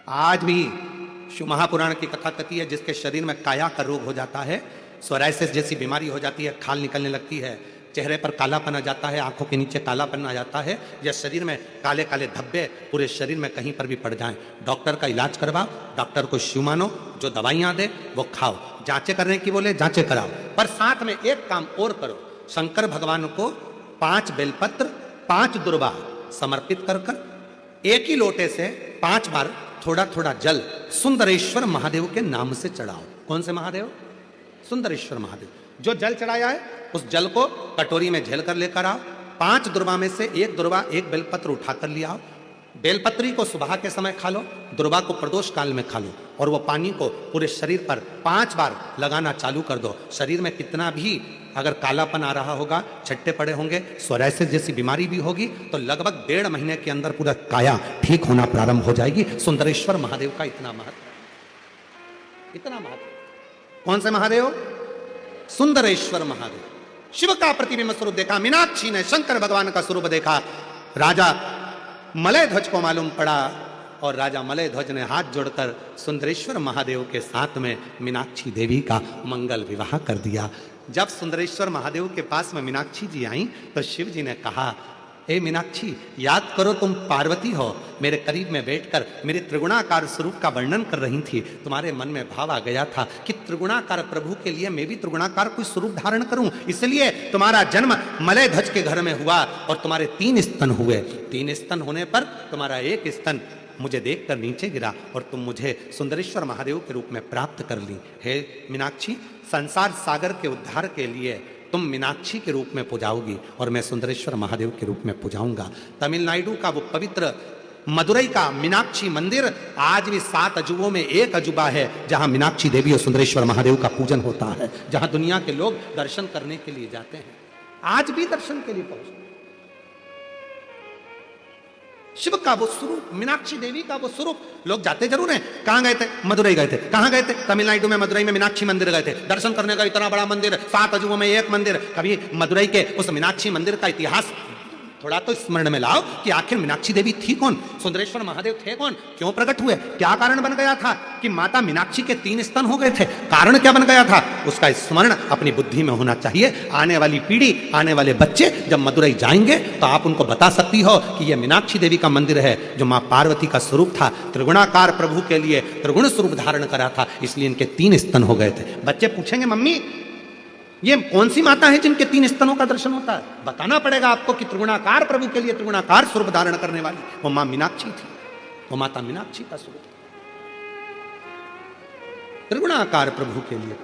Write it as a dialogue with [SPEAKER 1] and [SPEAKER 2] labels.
[SPEAKER 1] आज भी शिव महापुराण की कथा कहती है, जिसके शरीर में काया का रोग हो जाता है, सोराइसिस जैसी बीमारी हो जाती है, खाल निकलने लगती है, चेहरे पर कालापन आ जाता है, आंखों के नीचे कालापन आ जाता है, या शरीर में काले काले धब्बे पूरे शरीर में कहीं पर भी पड़ जाएं, डॉक्टर का इलाज करवाओ, डॉक्टर को शिव मानो, जो दवाइयां दे वो खाओ, जांचें करने की बोले जांचें कराओ, पर साथ में एक काम और करो, शंकर भगवान को 5 बेलपत्र 5 दुर्वा समर्पित कर कर एक ही लोटे से 5 बार थोड़ा थोड़ा जल सुंदरेश्वर महादेव के नाम से चढ़ाओ। कौन से महादेव? सुंदरेश्वर महादेव। जो जल चढ़ाया है उस जल को कटोरी में झेल कर लेकर आओ, 5 दुर्वा में से एक दुर्वा एक बेलपत्र उठाकर ले आओ, बेलपत्री को सुबह के समय खा लो, दुर्वा को प्रदोष काल में खा लो, और वो पानी को पूरे शरीर पर 5 बार लगाना चालू कर दो। शरीर में कितना भी अगर कालापन आ रहा होगा, छट्टे पड़े होंगे, सोराइसिस जैसी बीमारी भी होगी, तो लगभग 1.5 महीने के अंदर पूरा काया ठीक होना प्रारंभ हो जाएगी। सुंदरेश्वर महादेव का इतना महत्व, इतना महत्व। कौन से महादेव? सुंदरेश्वर महादेव। शिव का प्रतिबिंब स्वरूप देखा मीनाक्षी ने, शंकर भगवान का स्वरूप देखा, राजा मलय ध्वज को मालूम पड़ा, और राजा मलय ध्वज ने हाथ जोड़कर सुंदरेश्वर महादेव के साथ में मीनाक्षी देवी का मंगल विवाह कर दिया। जब सुंदरेश्वर महादेव के पास में मीनाक्षी जी आई तो शिव जी ने कहा, ए मीनाक्षी, याद करो तुम पार्वती हो, मेरे करीब में बैठकर मेरे त्रिगुणाकार स्वरूप का वर्णन कर रही थी, तुम्हारे मन में भाव आ गया था कि त्रिगुणाकार प्रभु के लिए मैं भी त्रिगुणाकार कोई स्वरूप धारण करूं, इसलिए तुम्हारा जन्म मलय ध्वज के घर में हुआ और तुम्हारे 3 स्तन हुए। 3 स्तन होने पर तुम्हारा एक स्तन मुझे देखकर नीचे गिरा और तुम मुझे सुंदरेश्वर महादेव के रूप में प्राप्त कर ली। हे मीनाक्षी, संसार सागर के उद्धार के लिए तुम मीनाक्षी के रूप में पूजाओगी और मैं सुंदरेश्वर महादेव के रूप में पूजाऊंगा। तमिलनाडु का वो पवित्र मदुरई का मीनाक्षी मंदिर आज भी 7 अजूबों में एक अजूबा है, जहां मीनाक्षी देवी और सुंदरेश्वर महादेव का पूजन होता है, जहां दुनिया के लोग दर्शन करने के लिए जाते हैं, आज भी दर्शन के लिए पहुंचते। शिव का वो स्वरूप, मीनाक्षी देवी का वो स्वरूप, लोग जाते जरूर हैं। कहां गए थे? मदुरई गए थे। कहां गए थे? तमिलनाडु में मदुरई में मीनाक्षी मंदिर गए थे दर्शन करने का। इतना बड़ा मंदिर, 7 अजूबों में एक मंदिर। कभी मदुरई के उस मीनाक्षी मंदिर का इतिहास थोड़ा तो स्मरण में लाओ कि आखिर मीनाक्षी देवी थी कौन, सुंदरेश्वर महादेव थे कौन, क्यों प्रकट हुए, क्या कारण बन गया था कि माता मीनाक्षी के 3 स्तन हो गए थे, कारण क्या बन गया था, उसका स्मरण अपनी बुद्धि में होना चाहिए। आने वाली पीढ़ी, आने वाले बच्चे जब मदुरई जाएंगे तो आप उनको बता सकती हो कि यह मीनाक्षी देवी का मंदिर है, जो माँ पार्वती का स्वरूप था, त्रिगुणाकार प्रभु के लिए त्रिगुण स्वरूप धारण करा था, इसलिए इनके 3 स्तन हो गए थे। बच्चे पूछेंगे, मम्मी ये कौन सी माता है जिनके 3 स्तनों का दर्शन होता है? बताना पड़ेगा आपको कि त्रिगुणाकार प्रभु के लिए त्रिगुणाकार स्वरूप धारण करने वाली वो मां मीनाक्षी थी, वो माता मीनाक्षी का स्वरूप त्रिगुणाकार प्रभु के लिए।